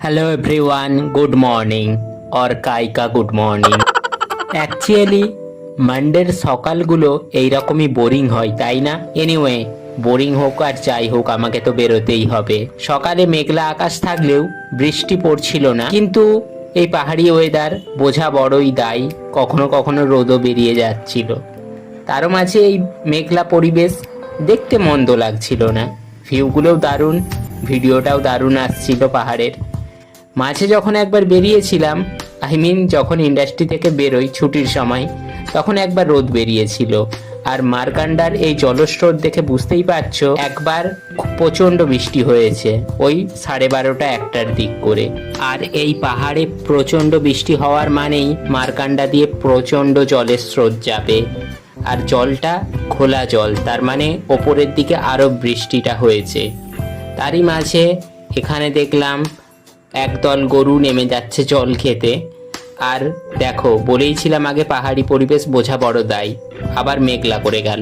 Hello everyone, good morning or কাইকা good morning. Actually মানডের সকালগুলো এইরকমই বোরিং হয়, তাই না? এনিওয়ে, বোরিং হোক আর যাই হোক, আমাকে তো বেরোতেই হবে। সকালে মেঘলা আকাশ থাকলেও বৃষ্টি পড়ছিল না, কিন্তু এই পাহাড়ি ওয়েদার বোঝা বড়ই দায়। কখনো কখনো রোদও বেরিয়ে যাচ্ছিল। তারও মাঝে এই মেঘলা পরিবেশ দেখতে মন্দ লাগছিল না। ভিউগুলোও দারুণ, ভিডিওটাও দারুণ আসছিল পাহাড়ের। মাঝে যখন একবার বেরিয়েছিলাম, যখন ইন্ডাস্ট্রি থেকে বেরোই ছুটির সময়, তখন একবার রোদ বেরিয়েছিল। আর মার্কান্ডার এই জলস্রোত দেখে বুঝতেই পারছো, একবার প্রচণ্ড বৃষ্টি হয়েছে ওই 12:30-1টার দিক করে। আর এই পাহাড়ে প্রচণ্ড বৃষ্টি হওয়ার মানেই মার্কান্ডা দিয়ে প্রচণ্ড জলের স্রোত যাবে। আর জলটা খোলা জল, তার মানে ওপরের দিকে আরও বৃষ্টিটা হয়েছে। তারই মাঝে এখানে দেখলাম একদল গরু নেমে যাচ্ছে জল খেতে। আর দেখো, বলেইছিলাম আগে পাহাড়ি পরিবেশ বোঝা বড় দায়, আবার মেঘলা করে গেল।